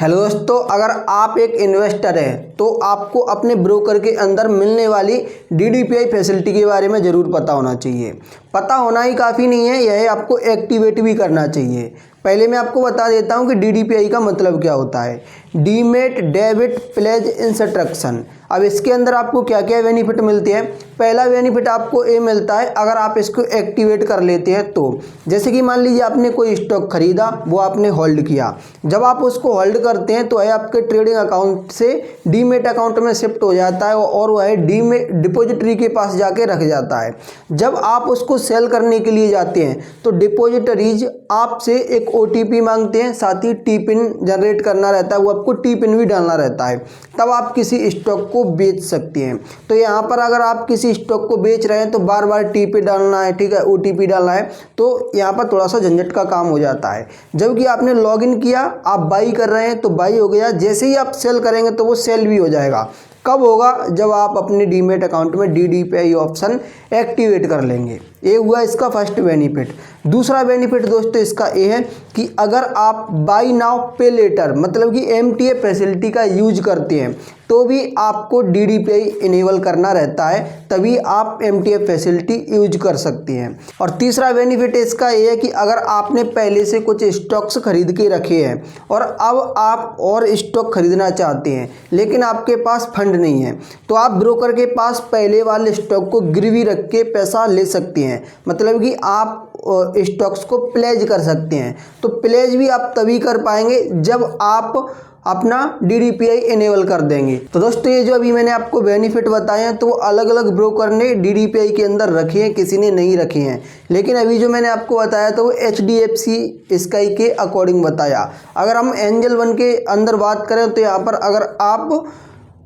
Hello दोस्तों, अगर आप एक इन्वेस्टर हैं तो आपको अपने ब्रोकर के अंदर मिलने वाली DDPI फैसिलिटी के बारे में ज़रूर पता होना चाहिए। पता होना ही काफ़ी नहीं है, यह आपको एक्टिवेट भी करना चाहिए। पहले मैं आपको बता देता हूं कि DDPI का मतलब क्या होता है। Demat debit pledge instruction. अब इसके अंदर आपको क्या क्या बेनिफिट मिलते हैं। पहला बेनिफिट आपको ये मिलता है अगर आप इसको एक्टिवेट कर लेते हैं तो, जैसे कि मान लीजिए आपने कोई स्टॉक खरीदा, वो आपने होल्ड किया। जब आप उसको होल्ड करते हैं तो यह आपके ट्रेडिंग अकाउंट से डीमेट अकाउंट में शिफ्ट हो जाता है और वह डीमेट डिपॉजिटरी के पास जाके रख जाता है। जब आप उसको सेल करने के लिए जाते हैं तो डिपॉजिटरीज आपसे एक OTP मांगते हैं, साथ ही टी पिन जनरेट करना रहता है, वो आपको टी पिन भी डालना रहता है, तब आप किसी स्टॉक को बेच सकते हैं। तो यहाँ पर अगर आप किसी स्टॉक को बेच रहे हैं तो बार बार टी पिन डालना है, ठीक है, OTP डालना है, तो यहाँ पर थोड़ा सा झंझट का काम हो जाता है। जबकि आपने लॉगिन किया, आप बाई कर रहे हैं तो बाई हो गया, जैसे ही आप सेल करेंगे तो वो सेल भी हो जाएगा। कब होगा? जब आप अपने डीमेट अकाउंट में DDPI ऑप्शन एक्टिवेट कर लेंगे। ये हुआ इसका फर्स्ट बेनिफिट। दूसरा बेनिफिट दोस्तों इसका ये है कि अगर आप बाई नाउ पे लेटर मतलब कि MTA फैसिलिटी का यूज करते हैं तो भी आपको DDPI इनेबल करना रहता है, तभी आप MTA फैसिलिटी यूज कर सकते हैं। और तीसरा बेनिफिट इसका ये है कि अगर आपने पहले से कुछ स्टॉक्स खरीद के रखे हैं और अब आप और स्टॉक खरीदना चाहते हैं लेकिन आपके पास फंड नहीं है, तो आप ब्रोकर के पास पहले वाले स्टॉक को गिरवी रख के पैसा ले सकते हैं। मतलब कि आप स्टॉक्स को प्लेज कर सकते हैं। तो प्लेज भी आप तभी कर पाएंगे जब आप अपना DDPI इनेबल कर देंगे। तो दोस्तों ये जो अभी मैंने आपको बेनिफिट बताए हैं तो वो अलग अलग ब्रोकर ने DDPI के अंदर रखे हैं, किसी ने नहीं रखे हैं। लेकिन अभी जो मैंने आपको बताया तो वो HDFC स्काई के अकॉर्डिंग बताया। अगर हम एंजल वन के अंदर बात करें तो यहाँ पर अगर आप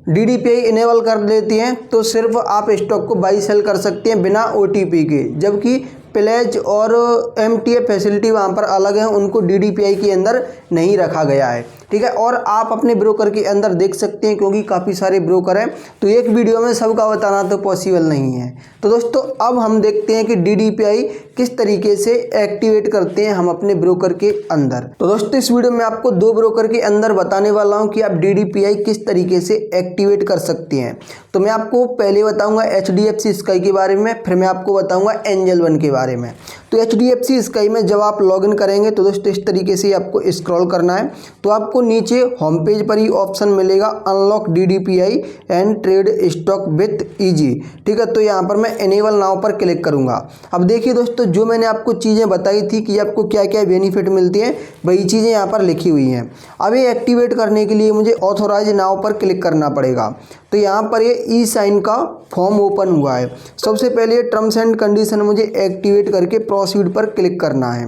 DDPI इनेबल कर लेते हैं तो सिर्फ आप स्टॉक को बाई सेल कर सकते हैं बिना OTP के, जबकि प्लेज और MTA फैसिलिटी वहाँ पर अलग है, उनको DDPI के अंदर नहीं रखा गया है, ठीक है। और आप अपने ब्रोकर के अंदर देख सकते हैं क्योंकि काफ़ी सारे ब्रोकर हैं, तो एक वीडियो में सबका बताना तो पॉसिबल नहीं है। तो दोस्तों अब हम देखते हैं कि DDPI किस तरीके से एक्टिवेट करते हैं हम अपने ब्रोकर के अंदर। तो दोस्तों इस वीडियो में आपको दो ब्रोकर के अंदर बताने वाला हूँ कि आप DDPI किस तरीके से एक्टिवेट कर सकते हैं। तो मैं आपको पहले बताऊँगा HDFC स्काई के बारे में, फिर मैं आपको बताऊँगा एंजल वन के बारे में। तो HDFC स्काई में जब आप लॉगिन करेंगे तो दोस्तों इस तरीके से आपको स्क्रॉल करना है, तो आपको नीचे होम पेज पर ही ऑप्शन मिलेगा unlock DDPI and trade stock with easy, ठीक है। तो यहाँ पर मैं इनेबल नाउ पर क्लिक करूँगा। अब देखिए दोस्तों जो मैंने आपको चीज़ें बताई थी कि आपको क्या क्या बेनिफिट मिलती हैं, वही चीज़ें यहाँ पर लिखी हुई हैं। अब ये एक्टिवेट करने के लिए मुझे ऑथोराइज नाउ पर क्लिक करना पड़ेगा। तो यहाँ पर ये ई साइन का फॉर्म ओपन हुआ है। सबसे पहले टर्म्स एंड कंडीशन मुझे एक्टिवेट करके प्रोसीड पर क्लिक करना है।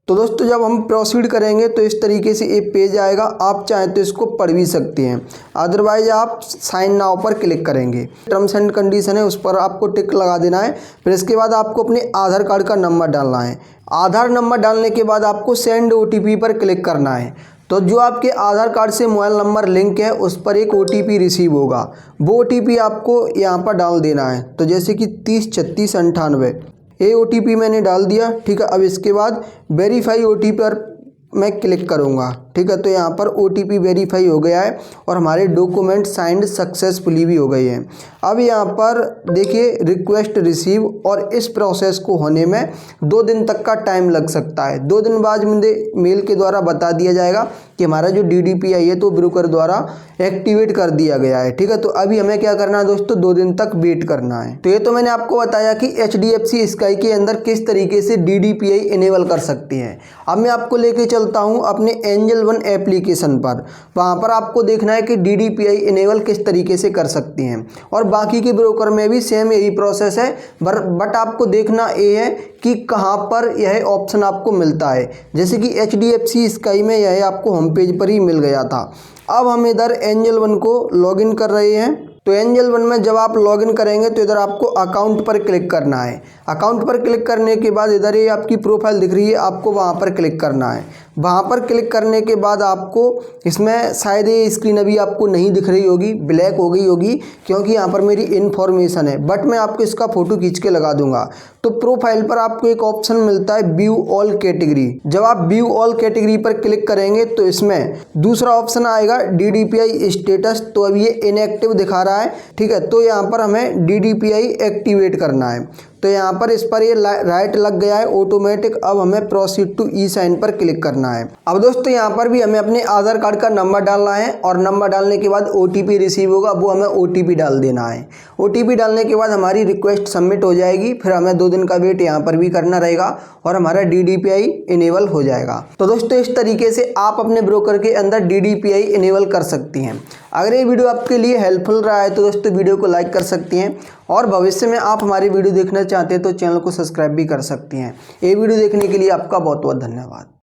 तो दोस्तों जब हम प्रोसीड करेंगे तो इस तरीके से एक पेज आएगा, आप चाहें तो इसको पढ़ भी सकते हैं, अदरवाइज आप साइन नाउ पर क्लिक करेंगे। टर्म्स एंड कंडीशन है, उस पर आपको टिक लगा देना है। फिर इसके बाद आपको अपने आधार कार्ड का नंबर डालना है। आधार नंबर डालने के बाद आपको सेंड OTP पर क्लिक करना है। तो जो आपके आधार कार्ड से मोबाइल नंबर लिंक है उस पर एक OTP रिसीव होगा, वो OTP आपको यहाँ पर डाल देना है। तो जैसे कि 303698 ये OTP मैंने डाल दिया, ठीक है। अब इसके बाद वेरीफाई OTP पर मैं क्लिक करूँगा, ठीक है। तो यहाँ पर OTP वेरीफाई हो गया है और हमारे डॉक्यूमेंट साइंड सक्सेसफुली भी हो गए हैं। अब यहाँ पर देखिए रिक्वेस्ट रिसीव, और इस प्रोसेस को होने में 2 दिन तक का टाइम लग सकता है। 2 दिन बाद मुझे मेल के द्वारा बता दिया जाएगा कि हमारा जो DDPI है तो ब्रोकर द्वारा एक्टिवेट कर दिया गया है, ठीक है। तो अभी हमें क्या करना है दोस्तों, 2 दिन तक वेट करना है। तो ये तो मैंने आपको बताया कि HDFC स्काई के अंदर किस तरीके से DDPI इनेबल कर सकते हैं। अब मैं आपको लेके चलता हूँ अपने एंजल वन एप्लीकेशन पर। वहाँ पर आपको देखना है कि DDPI इनेबल किस तरीके से कर सकते हैं, और बाकी के ब्रोकर में भी सेम यही प्रोसेस है, बट आपको देखना ये है कि कहाँ पर यह ऑप्शन आपको मिलता है। जैसे कि HDFC स्काई में यह आपको होम पेज पर ही मिल गया था। अब हम इधर एंजल वन को लॉगिन कर रहे हैं। तो एंजल वन में जब आप लॉगिन करेंगे तो इधर आपको अकाउंट पर क्लिक करना है। अकाउंट पर क्लिक करने के बाद इधर ये आपकी प्रोफाइल दिख रही है, आपको वहाँ पर क्लिक करना है। वहाँ पर क्लिक करने के बाद आपको इसमें शायद ये स्क्रीन अभी आपको नहीं दिख रही होगी, ब्लैक हो गई होगी क्योंकि यहाँ पर मेरी इन्फॉर्मेशन है, बट मैं आपको इसका फ़ोटो खींच के लगा दूंगा। तो तो प्रोफाइल पर आपको एक ऑप्शन मिलता है व्यू ऑल कैटेगरी। जब आप व्यू ऑल कैटेगरी पर क्लिक करेंगे तो इसमें दूसरा ऑप्शन आएगा DDPI स्टेटस। तो अब ये इनएक्टिव दिखा रहा है, ठीक है। तो यहाँ पर हमें DDPI एक्टिवेट करना है। तो यहाँ पर इस पर ये राइट लग गया है ऑटोमेटिक। अब हमें प्रोसीड टू ई साइन पर क्लिक करना है। अब दोस्तों यहाँ पर भी हमें अपने आधार कार्ड का नंबर डालना है और नंबर डालने के बाद OTP रिसीव होगा, वो हमें OTP डाल देना है। OTP डालने के बाद हमारी रिक्वेस्ट सबमिट हो जाएगी। फिर हमें 2 दिन का वेट यहाँ पर भी करना रहेगा और हमारा DDPI इनेबल हो जाएगा। तो दोस्तों इस तरीके से आप अपने ब्रोकर के अंदर DDPI इनेबल कर सकती हैं। अगर ये वीडियो आपके लिए हेल्पफुल रहा है तो दोस्तों वीडियो को लाइक कर सकती हैं और भविष्य में आप हमारी वीडियो देखना चाहते हैं तो चैनल को सब्सक्राइब भी कर सकती हैं। ये वीडियो देखने के लिए आपका बहुत बहुत धन्यवाद।